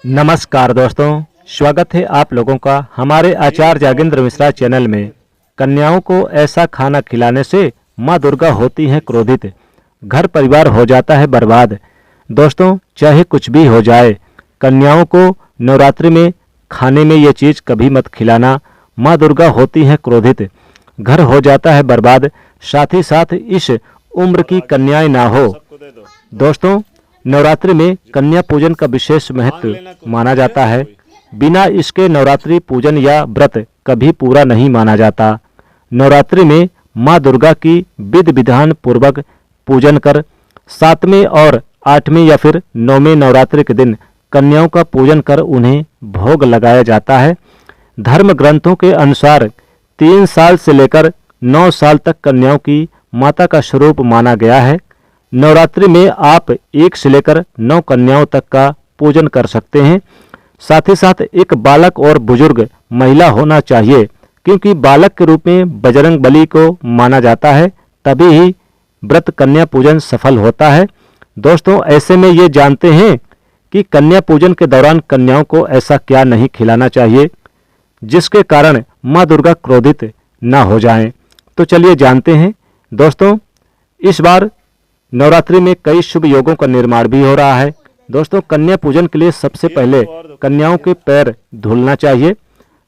नमस्कार दोस्तों, स्वागत है आप लोगों का हमारे आचार्य जागेंद्र मिश्रा चैनल में। कन्याओं को ऐसा खाना खिलाने से माँ दुर्गा होती हैं क्रोधित, घर परिवार हो जाता है बर्बाद। दोस्तों, चाहे कुछ भी हो जाए, कन्याओं को नवरात्रि में खाने में ये चीज़ कभी मत खिलाना। माँ दुर्गा होती हैं क्रोधित, घर हो जाता है बर्बाद। साथ ही साथ इस उम्र की कन्याएं ना हो। दोस्तों, नवरात्रि में कन्या पूजन का विशेष महत्व माना जाता है। बिना इसके नवरात्रि पूजन या व्रत कभी पूरा नहीं माना जाता। नवरात्रि में माँ दुर्गा की विधि विधान पूर्वक पूजन कर 7वें और 8वें या फिर 9वें नवरात्रि के दिन कन्याओं का पूजन कर उन्हें भोग लगाया जाता है। धर्म ग्रंथों के अनुसार 3 साल से लेकर 9 साल तक कन्याओं की माता का स्वरूप माना गया है। नवरात्रि में आप 1 से लेकर 9 कन्याओं तक का पूजन कर सकते हैं। साथ ही साथ एक बालक और बुजुर्ग महिला होना चाहिए, क्योंकि बालक के रूप में बजरंग बली को माना जाता है, तभी ही व्रत कन्या पूजन सफल होता है। दोस्तों, ऐसे में ये जानते हैं कि कन्या पूजन के दौरान कन्याओं को ऐसा क्या नहीं खिलाना चाहिए जिसके कारण माँ दुर्गा क्रोधित ना हो जाएं। तो चलिए जानते हैं। दोस्तों, इस बार नवरात्रि में कई शुभ योगों का निर्माण भी हो रहा है। दोस्तों, कन्या पूजन के लिए सबसे पहले कन्याओं के पैर धुलना चाहिए,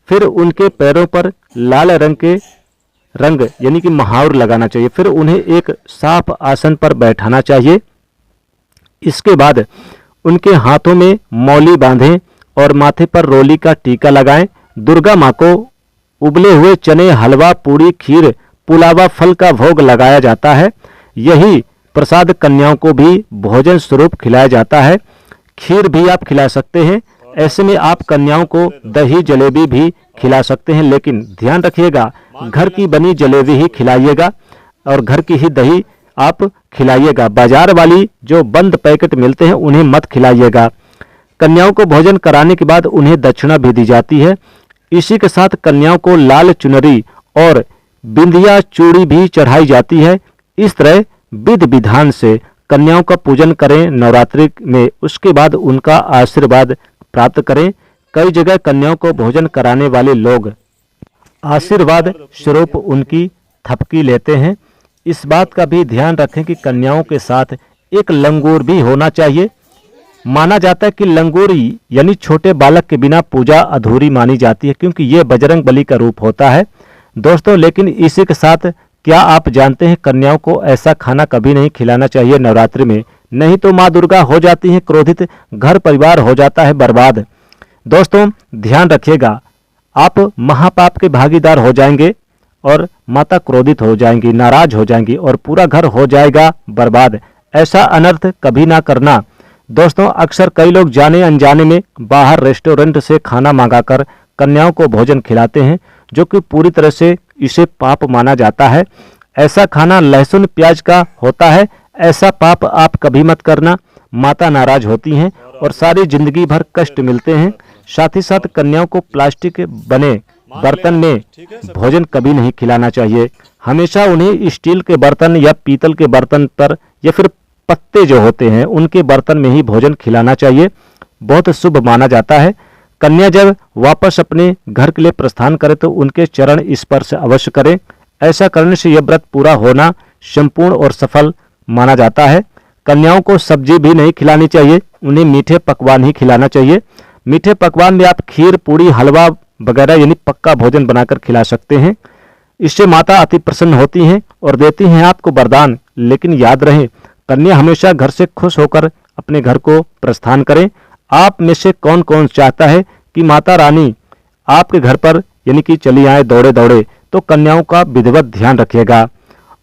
फिर उनके पैरों पर लाल रंग यानी कि महावर लगाना चाहिए, फिर उन्हें एक साफ आसन पर बैठाना चाहिए। इसके बाद उनके हाथों में मौली बांधें और माथे पर रोली का टीका लगाएं। दुर्गा माँ को उबले हुए चने, हलवा, पूरी, खीर, पुलावा, फल का भोग लगाया जाता है। यही प्रसाद कन्याओं को भी भोजन स्वरूप खिलाया जाता है। खीर भी आप खिला सकते हैं। ऐसे में आप कन्याओं को दही जलेबी भी खिला सकते हैं, लेकिन ध्यान रखिएगा, घर की बनी जलेबी ही खिलाइएगा और घर की ही दही आप खिलाइएगा। बाजार वाली जो बंद पैकेट मिलते हैं उन्हें मत खिलाइएगा। कन्याओं को भोजन कराने के बाद उन्हें दक्षिणा भी दी जाती है। इसी के साथ कन्याओं को लाल चुनरी और बिंदिया चूड़ी भी चढ़ाई जाती है। इस तरह विधि विधान से कन्याओं का पूजन करें नवरात्रि में, उसके बाद उनका आशीर्वाद प्राप्त करें। कई जगह कन्याओं को भोजन कराने वाले लोग आशीर्वाद स्वरूप उनकी थपकी लेते हैं। इस बात का भी ध्यान रखें कि कन्याओं के साथ एक लंगूर भी होना चाहिए। माना जाता है कि लंगूरी यानी छोटे बालक के बिना पूजा अधूरी मानी जाती है, क्योंकि ये बजरंग बली का रूप होता है। दोस्तों, लेकिन इसी के साथ क्या आप जानते हैं कन्याओं को ऐसा खाना कभी नहीं खिलाना चाहिए नवरात्रि में, नहीं तो माँ दुर्गा हो जाती हैं क्रोधित, घर परिवार हो जाता है बर्बाद। दोस्तों, ध्यान रखिएगा, आप महापाप के भागीदार हो जाएंगे और माता क्रोधित हो जाएंगी, नाराज हो जाएंगी और पूरा घर हो जाएगा बर्बाद। ऐसा अनर्थ कभी ना करना। दोस्तों, अक्सर कई लोग जाने अनजाने में बाहर रेस्टोरेंट से खाना मंगाकर कन्याओं को भोजन खिलाते हैं, जो कि पूरी तरह से इसे पाप माना जाता है। ऐसा खाना लहसुन प्याज का होता है। ऐसा पाप आप कभी मत करना। माता नाराज होती हैं और सारी जिंदगी भर कष्ट मिलते हैं। साथ ही साथ कन्याओं को प्लास्टिक बने बर्तन में भोजन कभी नहीं खिलाना चाहिए। हमेशा उन्हें स्टील के बर्तन या पीतल के बर्तन पर या फिर पत्ते जो होते हैं उनके बर्तन में ही भोजन खिलाना चाहिए। बहुत शुभ माना जाता है। कन्या जब वापस अपने घर के लिए प्रस्थान करे तो उनके चरण स्पर्श अवश्य करें। ऐसा करने से यह व्रत पूरा होना संपूर्ण और सफल माना जाता है। कन्याओं को सब्जी भी नहीं खिलानी चाहिए, उन्हें मीठे पकवान ही खिलाना चाहिए। मीठे पकवान में आप खीर, पूड़ी, हलवा वगैरह यानी पक्का भोजन बनाकर खिला सकते हैं। इससे माता अति प्रसन्न होती हैं और देती हैं आपको वरदान। लेकिन याद रहे, कन्या हमेशा घर से खुश होकर अपने घर को प्रस्थान करें। आप में से कौन कौन चाहता है कि माता रानी आपके घर पर यानी कि चली आए दौड़े दौड़े, तो कन्याओं का विधिवत ध्यान रखिएगा।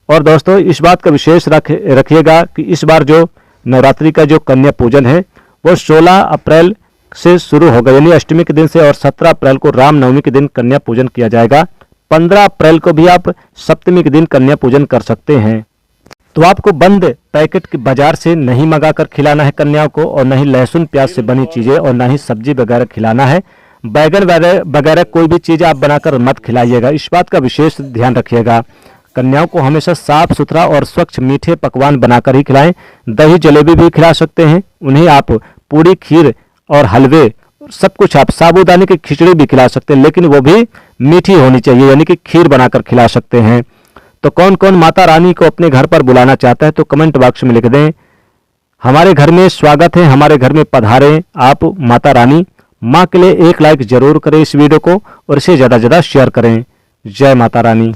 और दोस्तों, इस बात का विशेष रखिएगा कि इस बार जो नवरात्रि का जो कन्या पूजन है वो 16 अप्रैल से शुरू होगा, यानी अष्टमी के दिन से, और 17 अप्रैल को रामनवमी के दिन कन्या पूजन किया जाएगा। 15 अप्रैल को भी आप सप्तमी के दिन कन्या पूजन कर सकते हैं। तो आपको बंद पैकेट के बाजार से नहीं मंगाकर खिलाना है कन्याओं को, और न ही लहसुन प्याज से बनी चीजें, और न ही सब्जी वगैरह खिलाना है। बैगन वगैरह कोई भी चीज आप बनाकर मत खिलाइएगा। इस बात का विशेष ध्यान रखिएगा। कन्याओं को हमेशा साफ सुथरा और स्वच्छ मीठे पकवान बनाकर ही खिलाएं। दही जलेबी भी खिला सकते हैं उन्हें। आप पूरी, खीर और हलवे, सब कुछ। आप साबूदाने की खिचड़ी भी खिला सकते हैं, लेकिन वो भी मीठी होनी चाहिए, यानी कि खीर बनाकर खिला सकते हैं। तो कौन कौन माता रानी को अपने घर पर बुलाना चाहता है तो कमेंट बॉक्स में लिख दें, हमारे घर में स्वागत है, हमारे घर में पधारें आप माता रानी। माँ के लिए एक लाइक जरूर करें इस वीडियो को और इसे ज़्यादा से ज़्यादा शेयर करें। जय माता रानी।